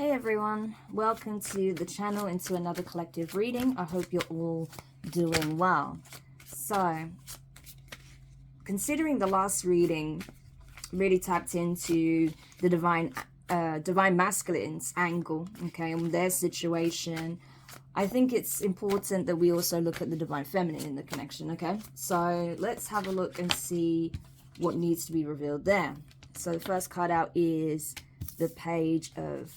Hey everyone, welcome to the channel and to another collective reading. I hope you're all doing well. So, considering the last reading really tapped into the divine masculine's angle, okay, and their situation, I think it's important that we also look at the divine feminine in the connection, okay? So let's have a look and see what needs to be revealed there. So the first card out is the page of,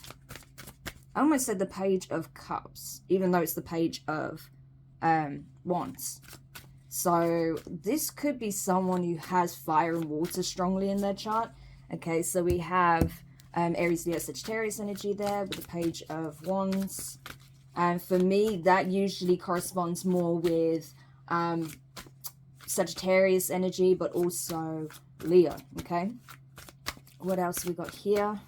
I almost said the page of cups, even though it's the page of wands. So this could be someone who has fire and water strongly in their chart. Okay, so we have Aries, Leo, Sagittarius energy there with the page of wands. And for me, that usually corresponds more with Sagittarius energy, but also Leo, okay? What else we got here?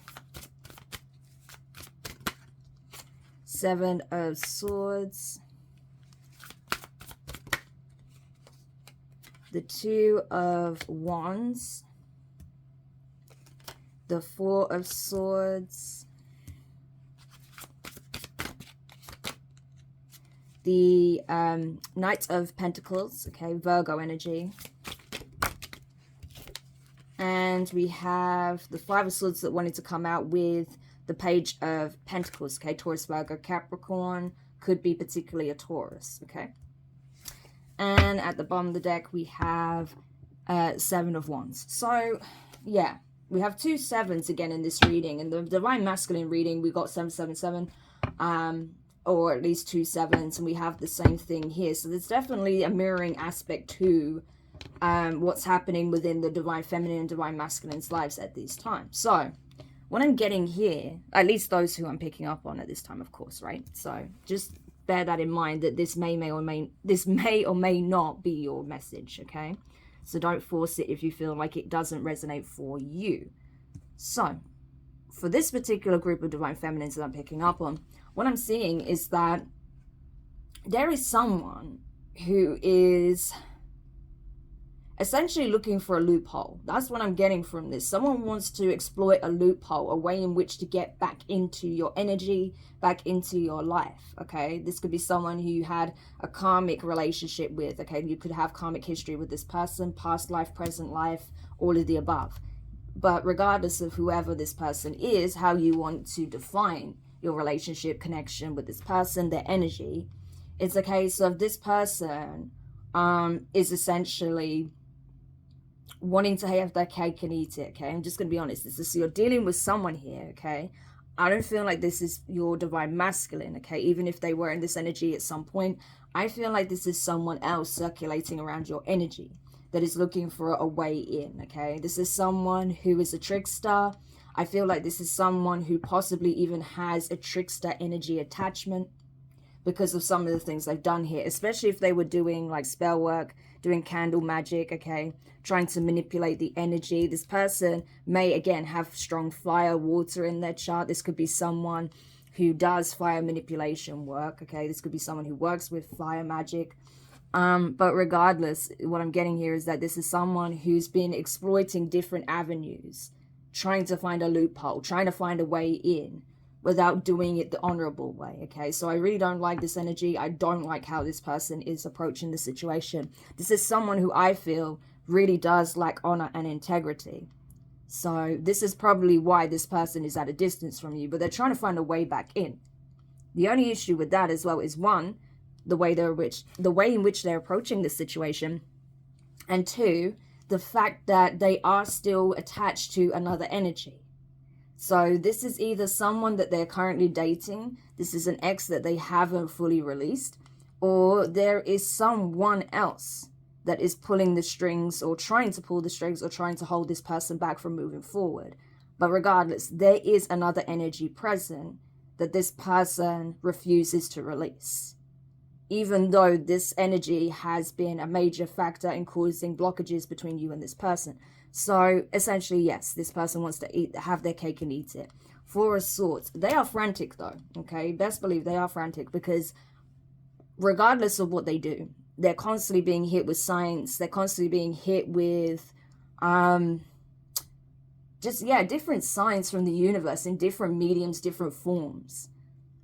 Seven of Swords. The Two of Wands. The Four of Swords. The Knight of Pentacles, okay, Virgo energy. And we have the Five of Swords that wanted to come out with the Page of Pentacles, okay, Taurus, Virgo, Capricorn, could be particularly a Taurus, okay. And at the bottom of the deck, we have Seven of Wands. So, yeah, we have two sevens again in this reading. In the Divine Masculine reading, we got 777, or at least two sevens, and we have the same thing here. So there's definitely a mirroring aspect to what's happening within the Divine Feminine and Divine Masculine's lives at these times. So, what I'm getting here, at least those who I'm picking up on at this time, of course, right? So just bear that in mind, that this may or may not be your message, okay? So don't force it if you feel like it doesn't resonate for you. So for this particular group of divine feminines that I'm picking up on, what I'm seeing is that there is someone who is essentially looking for a loophole. That's what I'm getting from this. Someone wants to exploit a loophole, a way in which to get back into your energy, back into your life, okay? This could be someone who you had a karmic relationship with, okay? You could have karmic history with this person, past life, present life, all of the above. But regardless of whoever this person is, how you want to define your relationship connection with this person, their energy, it's a case of this person is essentially wanting to have their cake and eat it, okay? I'm just going to be honest. This is, you're dealing with someone here, okay? I don't feel like this is your divine masculine, okay? Even if they were in this energy at some point, I feel like this is someone else circulating around your energy that is looking for a way in, okay? This is someone who is a trickster. I feel like this is someone who possibly even has a trickster energy attachment because of some of the things they've done here, especially if they were doing like spell work, doing candle magic, okay, trying to manipulate the energy. This person may, again, have strong fire, water in their chart. This could be someone who does fire manipulation work, okay? This could be someone who works with fire magic. But regardless, what I'm getting here is that this is someone who's been exploiting different avenues, trying to find a loophole, trying to find a way in, without doing it the honorable way, okay? So I really don't like this energy. I don't like how this person is approaching the situation. This is someone who I feel really does lack honor and integrity. So this is probably why this person is at a distance from you, but they're trying to find a way back in. The only issue with that as well is, one, the way in which they're approaching this situation, and two, the fact that they are still attached to another energy. So this is either someone that they're currently dating, this is an ex that they haven't fully released, or there is someone else that is pulling the strings or trying to pull the strings or trying to hold this person back from moving forward. But regardless, there is another energy present that this person refuses to release, even though this energy has been a major factor in causing blockages between you and this person. So essentially, yes, this person wants to have their cake and eat it. Four of Swords. They are frantic though, okay? Best believe they are frantic, because regardless of what they do, they're constantly being hit with signs. They're constantly being hit with just, yeah, different signs from the universe in different mediums, different forms.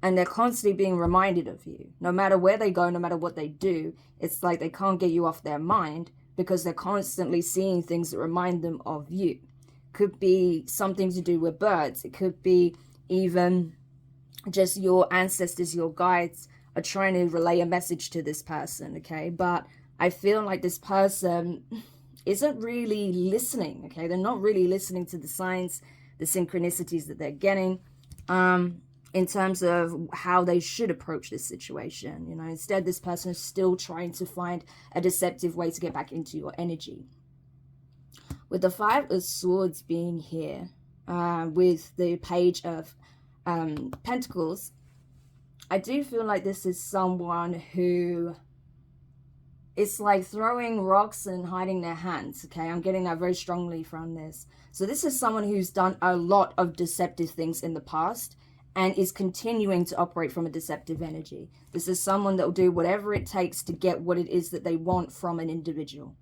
And they're constantly being reminded of you. No matter where they go, no matter what they do, it's like they can't get you off their mind because they're constantly seeing things that remind them of you. Could be something to do with birds. It could be even just your ancestors, your guides are trying to relay a message to this person, okay? But I feel like this person isn't really listening, okay? They're not really listening to the signs, the synchronicities that they're getting in terms of how they should approach this situation. You know, instead, this person is still trying to find a deceptive way to get back into your energy. With the Five of Swords being here, with the Page of Pentacles, I do feel like this is someone who it's like throwing rocks and hiding their hands, okay? I'm getting that very strongly from this. So this is someone who's done a lot of deceptive things in the past and is continuing to operate from a deceptive energy. This is someone that will do whatever it takes to get what it is that they want from an individual.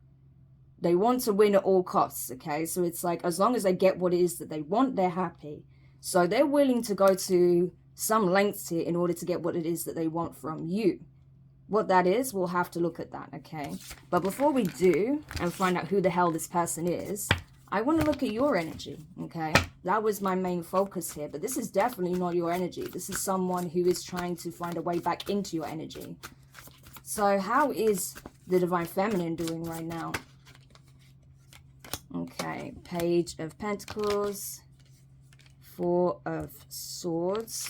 They want to win at all costs, okay? So it's like, as long as they get what it is that they want, they're happy. So they're willing to go to some lengths here in order to get what it is that they want from you. What that is, we'll have to look at that, okay? But before we do, and find out who the hell this person is, I want to look at your energy, okay? That was my main focus here, but this is definitely not your energy. This is someone who is trying to find a way back into your energy. So how is the Divine Feminine doing right now? Okay, Page of Pentacles, Four of Swords,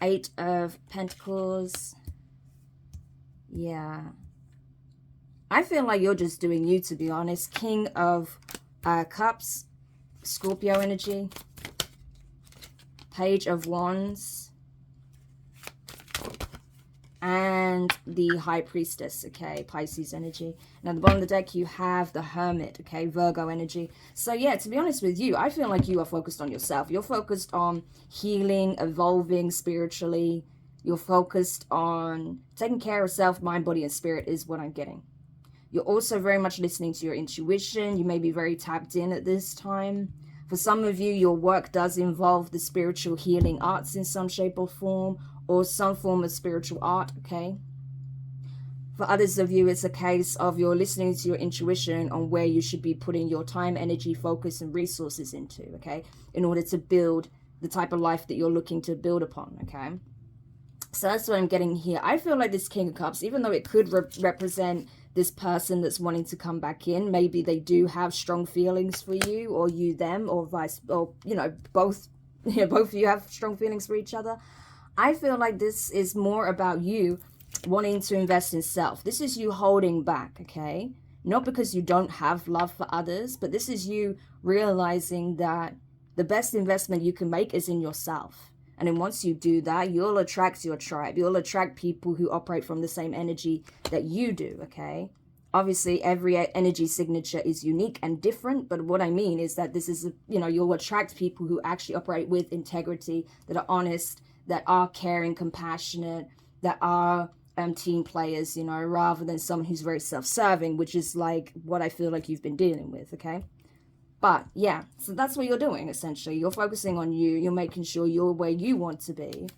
Eight of Pentacles. Yeah. I feel like you're just doing you, to be honest. King of Cups, Scorpio energy. Page of Wands. And the High Priestess, okay, Pisces energy. Now, at the bottom of the deck, you have the Hermit, okay, Virgo energy. So, yeah, to be honest with you, I feel like you are focused on yourself. You're focused on healing, evolving spiritually. You're focused on taking care of self, mind, body, and spirit is what I'm getting. You're also very much listening to your intuition. You may be very tapped in at this time. For some of you, your work does involve the spiritual healing arts in some shape or form, or some form of spiritual art, okay? For others of you, it's a case of you're listening to your intuition on where you should be putting your time, energy, focus, and resources into, okay? In order to build the type of life that you're looking to build upon, okay? So that's what I'm getting here. I feel like this King of Cups, even though it could represent this person that's wanting to come back in, maybe they do have strong feelings for you, or you them, or vice, or, you know, both, both of you have strong feelings for each other. I feel like this is more about you wanting to invest in self. This is you holding back, okay? Not because you don't have love for others, but this is you realizing that the best investment you can make is in yourself. And then once you do that, you'll attract your tribe. You'll attract people who operate from the same energy that you do, okay? Obviously, every energy signature is unique and different, but what I mean is that this is, you know, you'll attract people who actually operate with integrity, that are honest, that are caring, compassionate, that are team players, you know, rather than someone who's very self-serving, which is like what I feel like you've been dealing with, okay? But yeah, so that's what you're doing, essentially. You're focusing on you. You're making sure you're where you want to be.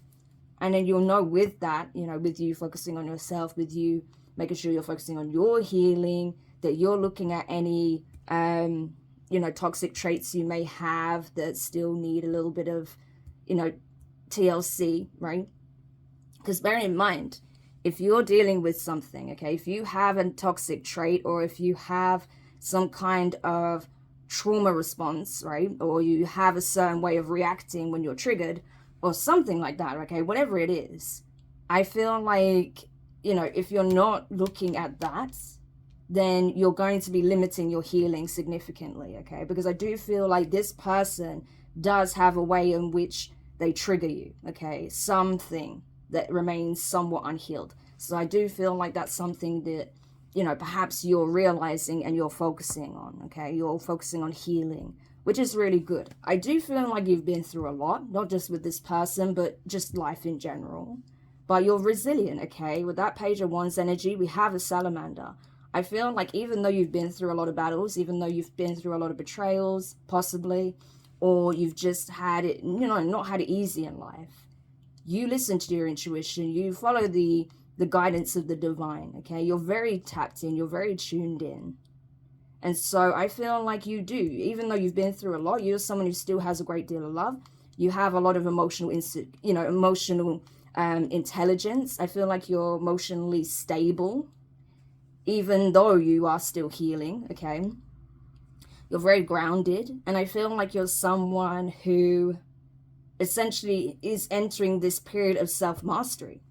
And then you'll know with that, you know, with you focusing on yourself, with you making sure you're focusing on your healing, that you're looking at any, you know, toxic traits you may have that still need a little bit of, you know, TLC, right? Because bear in mind, if you're dealing with something, okay, if you have a toxic trait, or if you have some kind of trauma response, right, or you have a certain way of reacting when you're triggered, or something like that, okay, whatever it is, I feel like, you know, if you're not looking at that, then you're going to be limiting your healing significantly, okay? Because I do feel like this person does have a way in which they trigger you, okay? Something that remains somewhat unhealed. So I do feel like that's something that, you know, perhaps you're realizing and you're focusing on, okay? You're focusing on healing, which is really good. I do feel like you've been through a lot, not just with this person, but just life in general. But you're resilient, okay? With that Page of Wands energy, we have a salamander. I feel like even though you've been through a lot of battles, even though you've been through a lot of betrayals, possibly, or you've just had it, you know, not had it easy in life, you listen to your intuition, you follow the guidance of the divine, okay? You're very tapped in, you're very tuned in. And so I feel like you do, even though you've been through a lot, you're someone who still has a great deal of love. You have a lot of emotional, intelligence. I feel like you're emotionally stable, even though you are still healing, okay? You're very grounded. And I feel like you're someone who essentially is entering this period of self-mastery.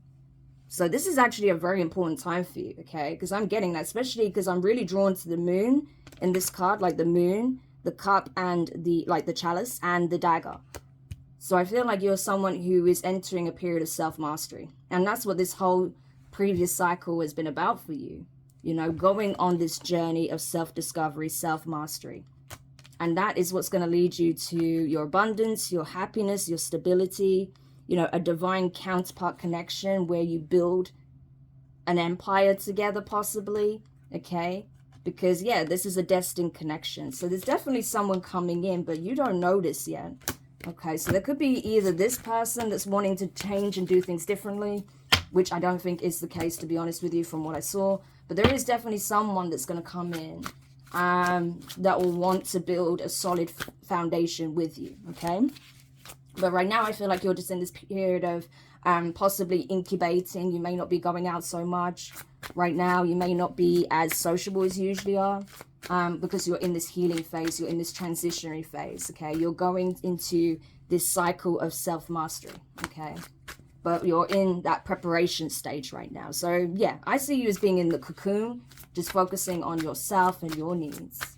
So this is actually a very important time for you, okay? Because I'm getting that, especially because I'm really drawn to the moon in this card, like the moon, the cup, and the chalice and the dagger. So I feel like you're someone who is entering a period of self-mastery. And that's what this whole previous cycle has been about for you. You know, going on this journey of self-discovery, self-mastery. And that is what's going to lead you to your abundance, your happiness, your stability, you know, a divine counterpart connection where you build an empire together, possibly, okay? Because, yeah, this is a destined connection. So there's definitely someone coming in, but you don't know this yet, okay? So there could be either this person that's wanting to change and do things differently, which I don't think is the case, to be honest with you, from what I saw. But there is definitely someone that's going to come in that will want to build a solid foundation with you, okay? But right now, I feel like you're just in this period of possibly incubating. You may not be going out so much. Right now, you may not be as sociable as you usually are because you're in this healing phase. You're in this transitionary phase, okay? You're going into this cycle of self-mastery, okay? But you're in that preparation stage right now. So, yeah, I see you as being in the cocoon, just focusing on yourself and your needs.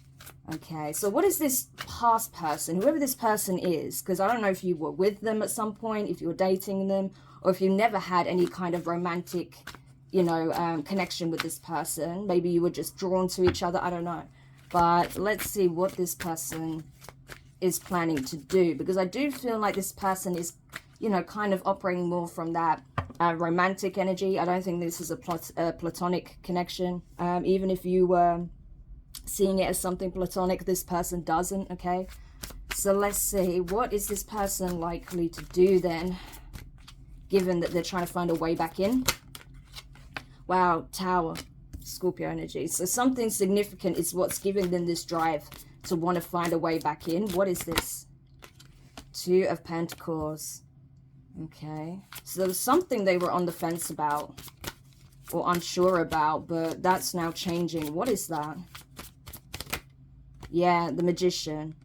Okay, so what is this past person, whoever this person is? Because I don't know if you were with them at some point, if you were dating them, or if you never had any kind of romantic, you know, connection with this person. Maybe you were just drawn to each other, I don't know. But let's see what this person is planning to do. Because I do feel like this person is, you know, kind of operating more from that romantic energy. I don't think this is a platonic connection. Even if you were seeing it as something platonic, this person doesn't, okay? So let's see, what is this person likely to do then, given that they're trying to find a way back in? Wow, Tower, Scorpio energy. So something significant is what's giving them this drive to want to find a way back in. What is this? Two of Pentacles. Okay, so there was something they were on the fence about or unsure about, but that's now changing. What is that? Yeah, the Magician.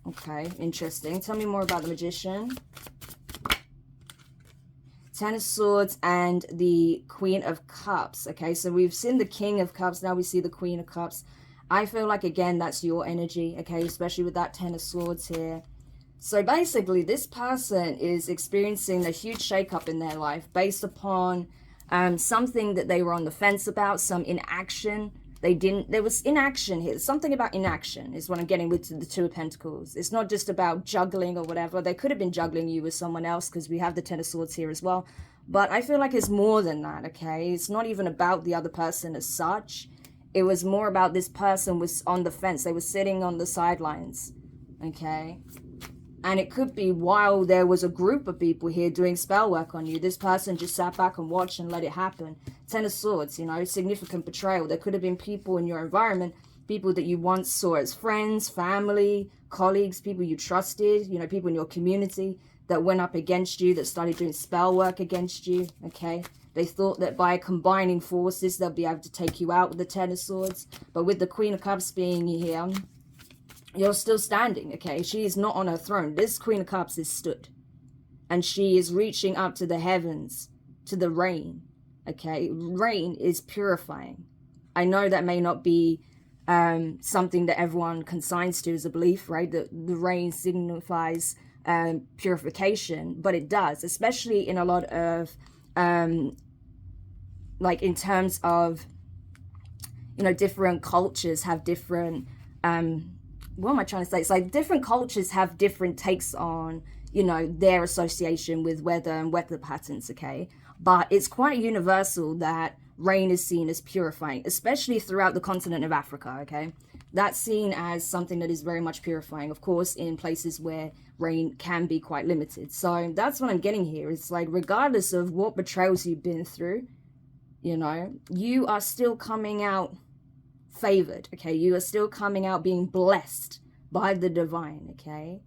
Okay, interesting. Tell me more about the Magician. Ten of Swords and the Queen of Cups. Okay, so we've seen the King of Cups. Now we see the Queen of Cups. I feel like, again, that's your energy. Okay, especially with that Ten of Swords here. So basically, this person is experiencing a huge shakeup in their life based upon something that they were on the fence about, some inaction. There was inaction here. Something about inaction is what I'm getting with the Two of Pentacles. It's not just about juggling or whatever. They could have been juggling you with someone else because we have the Ten of Swords here as well. But I feel like it's more than that, okay? It's not even about the other person as such. It was more about this person was on the fence. They were sitting on the sidelines, okay? And it could be while there was a group of people here doing spell work on you, this person just sat back and watched and let it happen. Ten of Swords, you know, significant betrayal. There could have been people in your environment, people that you once saw as friends, family, colleagues, people you trusted, you know, people in your community that went up against you, that started doing spell work against you, okay? They thought that by combining forces, they'll be able to take you out with the Ten of Swords. But with the Queen of Cups being here, you're still standing, okay? She is not on her throne. This Queen of Cups is stood. And she is reaching up to the heavens, to the rain, okay? Rain is purifying. I know that may not be something that everyone consigns to as a belief, right? The rain signifies purification, but it does, especially in a lot of, like in terms of, you know, different cultures have different, what am I trying to say? It's like different cultures have different takes on, you know, their association with weather and weather patterns, okay? But it's quite universal that rain is seen as purifying, especially throughout the continent of Africa, okay? That's seen as something that is very much purifying, of course, in places where rain can be quite limited. So that's what I'm getting here. It's like, regardless of what betrayals you've been through, you know, you are still coming out favored, okay? You are still coming out being blessed by the divine, okay?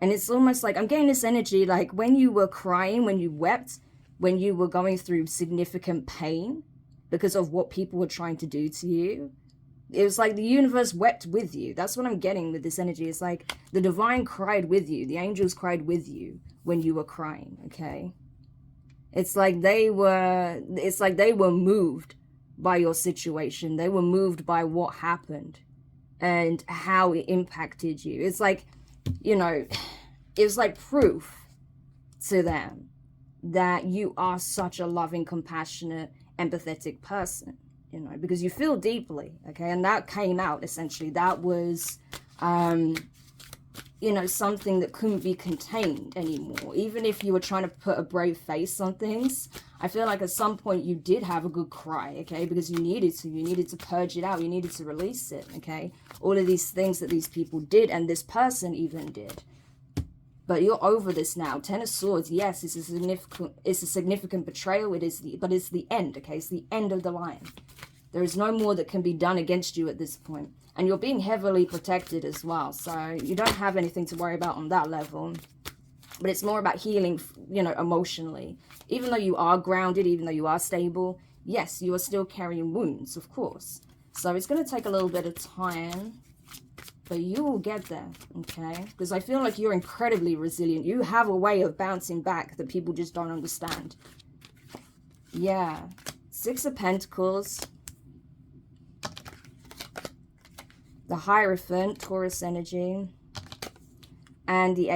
And it's almost like, I'm getting this energy, like when you were crying, when you wept, when you were going through significant pain because of what people were trying to do to you, it was like the universe wept with you. That's what I'm getting with this energy. It's like the divine cried with you. The angels cried with you when you were crying, okay? It's like they were moved by your situation. They were moved by what happened and how it impacted you. It's like, you know, it's like proof to them that you are such a loving, compassionate, empathetic person, you know, because you feel deeply, okay? And that came out, essentially. That was, you know, something that couldn't be contained anymore. Even if you were trying to put a brave face on things, I feel like at some point you did have a good cry, okay? Because you needed to purge it out. You needed to release it, okay? All of these things that these people did, and this person even did. But you're over this now. Ten of Swords, yes, it's a significant betrayal. But it's the end, okay? It's the end of the line. There is no more that can be done against you at this point. And you're being heavily protected as well. So you don't have anything to worry about on that level. But it's more about healing, you know, emotionally. Even though you are grounded, even though you are stable, yes, you are still carrying wounds, of course. So it's going to take a little bit of time. But you will get there, okay? Because I feel like you're incredibly resilient. You have a way of bouncing back that people just don't understand. Yeah. Six of Pentacles. The Hierophant, Taurus energy. And the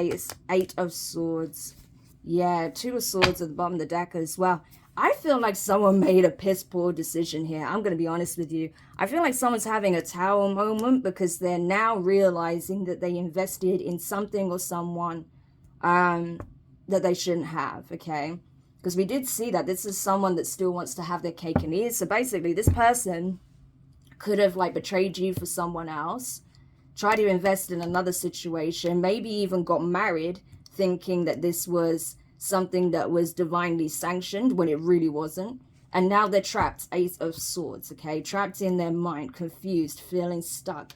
Eight of Swords. Yeah, Two of Swords at the bottom of the deck as well. I feel like someone made a piss poor decision here. I'm going to be honest with you. I feel like someone's having a tower moment because they're now realizing that they invested in something or someone that they shouldn't have, okay? Because we did see that this is someone that still wants to have their cake and eat it. So basically, this person could have like betrayed you for someone else, tried to invest in another situation, maybe even got married thinking that this was something that was divinely sanctioned when it really wasn't. And now they're trapped. Ace of Swords, okay? Trapped in their mind, confused, feeling stuck,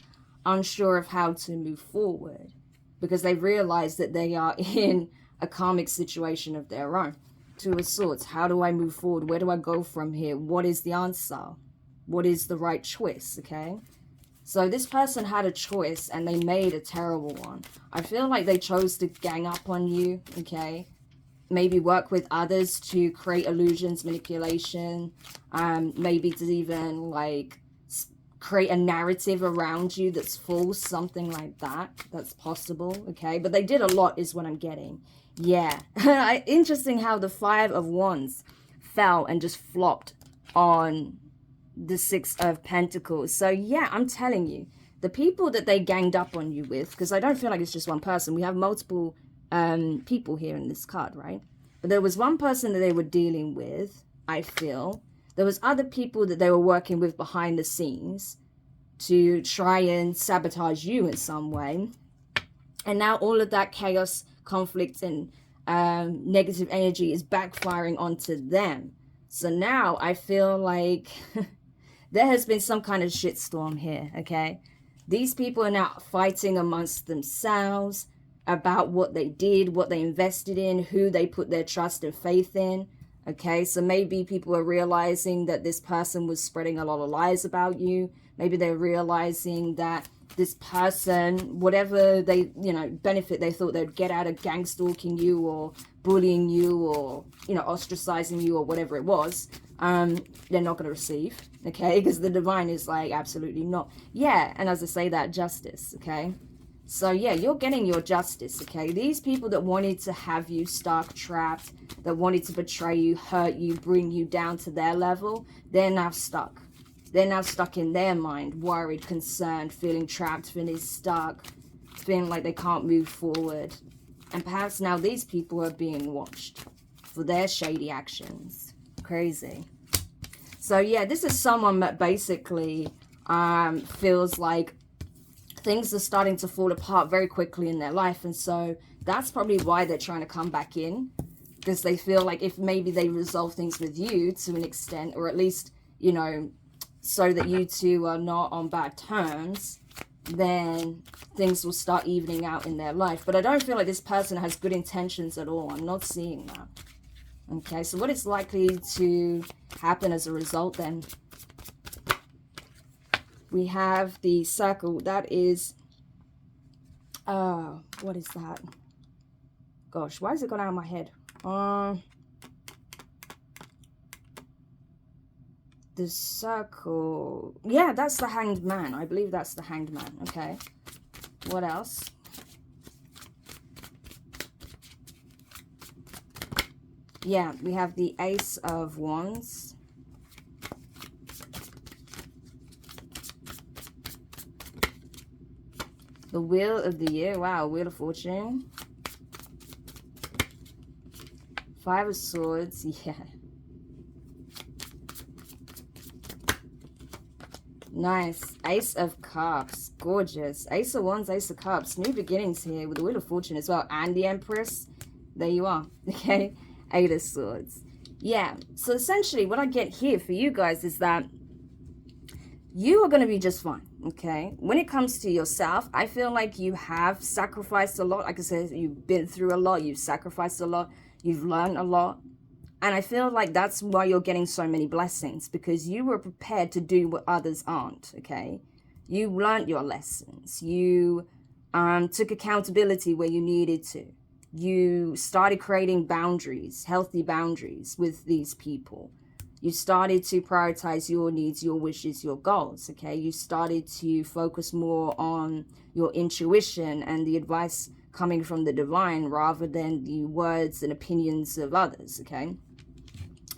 unsure of how to move forward. Because they realize that they are in a karmic situation of their own. Two of Swords. How do I move forward? Where do I go from here? What is the answer? What is the right choice, okay? So this person had a choice and they made a terrible one. I feel like they chose to gang up on you, okay? Maybe work with others to create illusions, manipulation, maybe to even like create a narrative around you that's false, something like that. That's possible, okay? But they did a lot is what I'm getting. Yeah. Interesting how the Five of Wands fell and just flopped on the Six of Pentacles. So yeah, I'm telling you, the people that they ganged up on you with, because I don't feel like it's just one person. We have multiple people here in this card, right? But there was one person that they were dealing with, I feel. There was other people that they were working with behind the scenes to try and sabotage you in some way. And now all of that chaos, conflict, and negative energy is backfiring onto them. So now I feel like there has been some kind of shitstorm here, okay? These people are now fighting amongst themselves about what they did, what they invested in, who they put their trust and faith in, okay? So maybe people are realizing that this person was spreading a lot of lies about you. Maybe they're realizing that this person, whatever they, you know, benefit they thought they'd get out of gang stalking you or bullying you or, you know, ostracizing you or whatever it was, they're not going to receive, okay? Because the divine is like, absolutely not. Yeah, and as I say that, justice, okay? So yeah, you're getting your justice, okay? These people that wanted to have you stuck, trapped, that wanted to betray you, hurt you, bring you down to their level, they're now stuck. They're now stuck in their mind, worried, concerned, feeling trapped, feeling stuck, feeling like they can't move forward. And perhaps now these people are being watched for their shady actions. Crazy. So yeah, this is someone that basically feels like things are starting to fall apart very quickly in their life. And so that's probably why they're trying to come back in. Because they feel like if maybe they resolve things with you to an extent, or at least, you know, so that you two are not on bad terms, then things will start evening out in their life. But I don't feel like this person has good intentions at all. I'm not seeing that. Okay, so what is likely to happen as a result then? We have the circle. That is, what is that? Gosh, why has it gone out of my head? The circle. Yeah, that's the Hanged Man. I believe that's the Hanged Man. Okay. What else? Yeah, we have the Ace of Wands. The Wheel of the Year. Wow, Wheel of Fortune. Five of Swords. Yeah. Nice. Ace of Cups. Gorgeous. Ace of Wands, Ace of Cups. New beginnings here with the Wheel of Fortune as well. And the Empress. There you are. Okay. Eight of Swords. Yeah. So essentially what I get here for you guys is that you are going to be just fine. Okay. When it comes to yourself, I feel like you have sacrificed a lot. Like I said, you've been through a lot. You've sacrificed a lot. You've learned a lot. And I feel like that's why you're getting so many blessings, because you were prepared to do what others aren't, okay? You learned your lessons. You took accountability where you needed to. You started creating boundaries, healthy boundaries with these people. You started to prioritize your needs, your wishes, your goals, okay? You started to focus more on your intuition and the advice coming from the divine rather than the words and opinions of others, okay?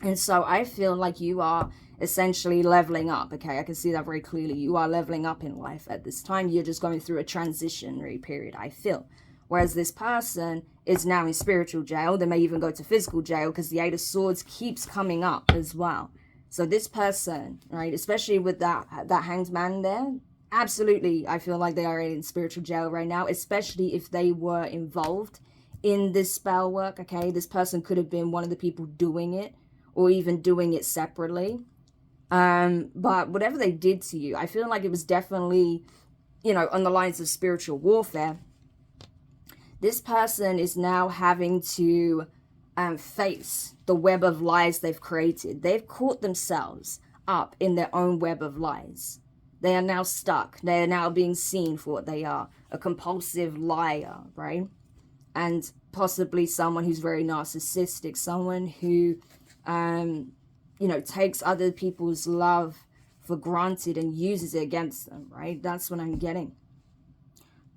And so I feel like you are essentially leveling up, okay? I can see that very clearly. You are leveling up in life at this time. You're just going through a transitionary period, I feel. Whereas this person is now in spiritual jail. They may even go to physical jail because the Eight of Swords keeps coming up as well. So this person, right, especially with that Hanged Man there, absolutely, I feel like they are in spiritual jail right now, especially if they were involved in this spell work, okay? This person could have been one of the people doing it, or even doing it separately. But whatever they did to you, I feel like it was definitely, you know, on the lines of spiritual warfare. This person is now having to face the web of lies they've created. They've caught themselves up in their own web of lies. They are now stuck. They are now being seen for what they are, a compulsive liar, right? And possibly someone who's very narcissistic, someone who you know, takes other people's love for granted and uses it against them, right? That's what I'm getting.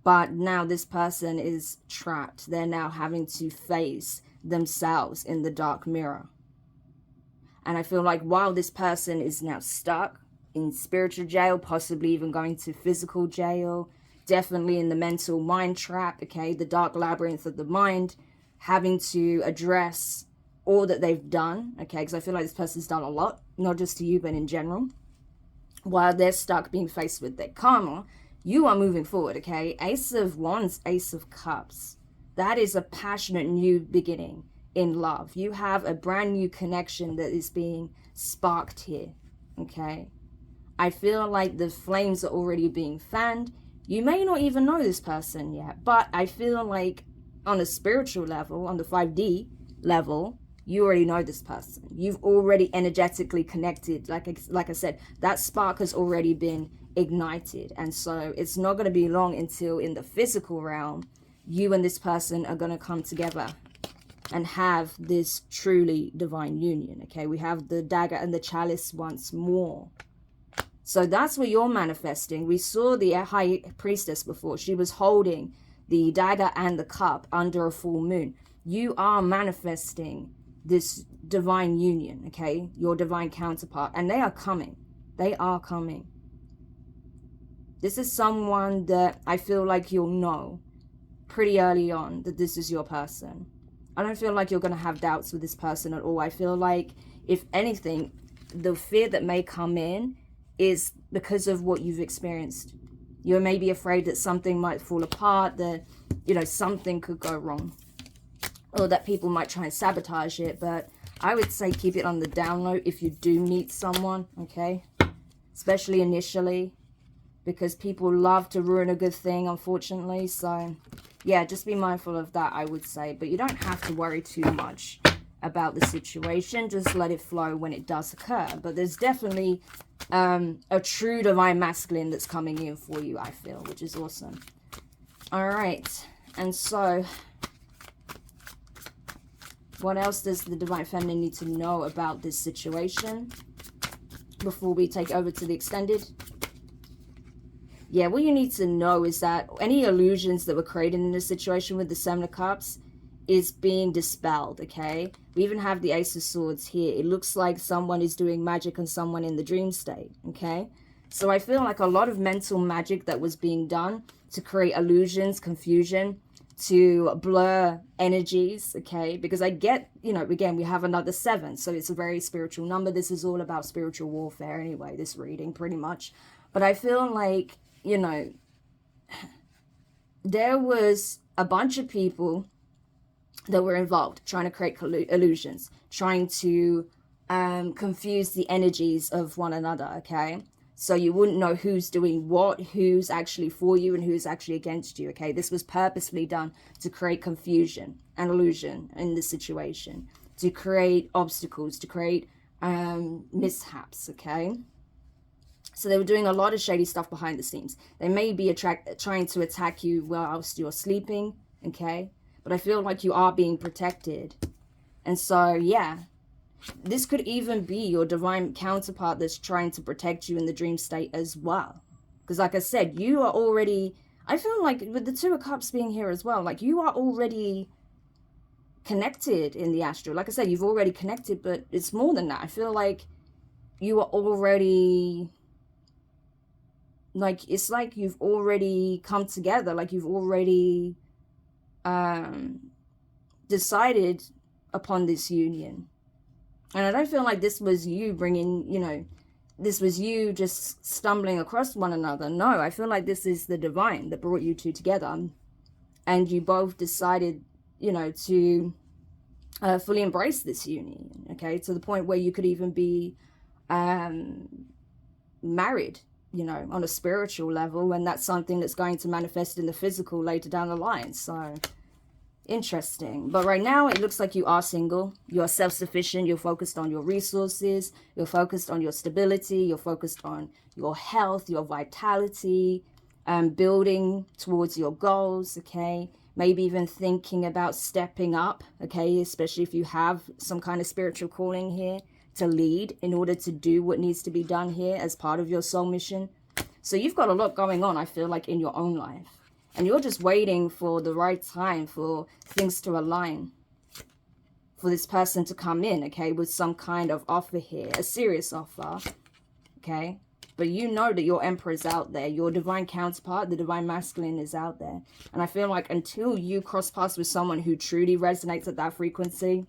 But now this person is trapped. They're now having to face themselves in the dark mirror. And I feel like while this person is now stuck in spiritual jail, possibly even going to physical jail, definitely in the mental mind trap, okay, the dark labyrinth of the mind, having to address all that they've done, okay, because I feel like this person's done a lot, not just to you, but in general. While they're stuck being faced with their karma, you are moving forward, okay? Ace of Wands, Ace of Cups. That is a passionate new beginning in love. You have a brand new connection that is being sparked here, okay? I feel like the flames are already being fanned. You may not even know this person yet, but I feel like on a spiritual level, on the 5D level, you already know this person. You've already energetically connected. Like I said, that spark has already been ignited. And so it's not going to be long until in the physical realm, you and this person are going to come together and have this truly divine union. Okay, we have the dagger and the chalice once more. So that's what you're manifesting. We saw the High Priestess before. She was holding the dagger and the cup under a full moon. You are manifesting this divine union, okay? Your divine counterpart. And they are coming. They are coming. This is someone that I feel like you'll know pretty early on that this is your person. I don't feel like you're going to have doubts with this person at all. I feel like, if anything, the fear that may come in is because of what you've experienced. You may be afraid that something might fall apart, that, you know, something could go wrong, or that people might try and sabotage it. But I would say keep it on the down low if you do meet someone, okay? Especially initially, because people love to ruin a good thing, unfortunately. So, yeah, just be mindful of that, I would say. But you don't have to worry too much about the situation. Just let it flow when it does occur. But there's definitely a true divine masculine that's coming in for you, I feel, which is awesome. All right. And so, what else does the divine feminine need to know about this situation before we take over to the extended? Yeah, what you need to know is that any illusions that were created in this situation with the Seven of Cups is being dispelled, okay? We even have the Ace of Swords here. It looks like someone is doing magic on someone in the dream state, okay? So I feel like a lot of mental magic that was being done to create illusions, confusion, to blur energies, okay? Because I get, you know, again, we have another 7, so it's a very spiritual number. This is all about spiritual warfare anyway, this reading, pretty much. But I feel like, you know, there was a bunch of people that were involved trying to create illusions, trying to confuse the energies of one another, okay? So you wouldn't know who's doing what, who's actually for you and who's actually against you, okay? This was purposefully done to create confusion and illusion in this situation, to create obstacles, to create mishaps, okay? So they were doing a lot of shady stuff behind the scenes. They may be trying to attack you whilst you're sleeping, okay? But I feel like you are being protected. And so, yeah, this could even be your divine counterpart that's trying to protect you in the dream state as well. Because like I said, you are already, I feel like with the Two of Cups being here as well, like you are already connected in the astral. Like I said, you've already connected, but it's more than that. I feel like you are already, like, it's like you've already come together. Like you've already decided upon this union. And I don't feel like this was you bringing, you know, this was you just stumbling across one another. No, I feel like this is the divine that brought you two together. And you both decided, you know, to fully embrace this union, okay? To the point where you could even be married, you know, on a spiritual level. And that's something that's going to manifest in the physical later down the line. So interesting. But right now it looks like you are single. You are self-sufficient. You're focused on your resources. You're focused on your stability. You're focused on your health, your vitality, building towards your goals, okay? Maybe even thinking about stepping up, okay? Especially if you have some kind of spiritual calling here to lead in order to do what needs to be done here as part of your soul mission. So you've got a lot going on, I feel like, in your own life. And you're just waiting for the right time for things to align, for this person to come in, okay, with some kind of offer here, a serious offer, okay? But you know that your emperor is out there. Your divine counterpart, the divine masculine, is out there. And I feel like until you cross paths with someone who truly resonates at that frequency,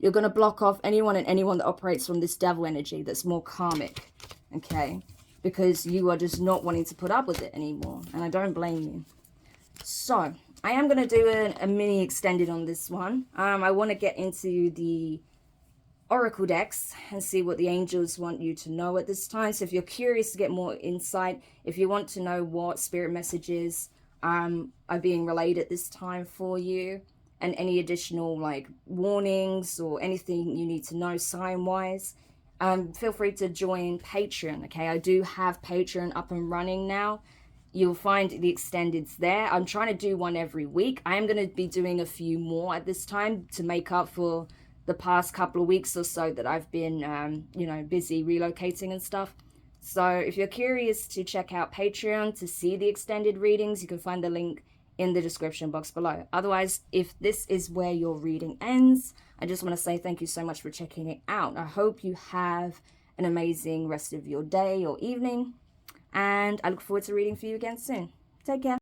you're going to block off anyone and anyone that operates from this devil energy that's more karmic, okay? Because you are just not wanting to put up with it anymore. And I don't blame you. So, I am going to do a mini extended on this one. I want to get into the Oracle decks and see what the angels want you to know at this time. So if you're curious to get more insight, if you want to know what spirit messages are being relayed at this time for you, and any additional like warnings or anything you need to know sign-wise, feel free to join Patreon, okay? I do have Patreon up and running now. You'll find the extendeds there. I'm trying to do one every week. I am going to be doing a few more at this time to make up for the past couple of weeks or so that I've been, you know, busy relocating and stuff. So if you're curious to check out Patreon to see the extended readings, you can find the link in the description box below. Otherwise, if this is where your reading ends, I just want to say thank you so much for checking it out. I hope you have an amazing rest of your day or evening, and I look forward to reading for you again soon. Take care.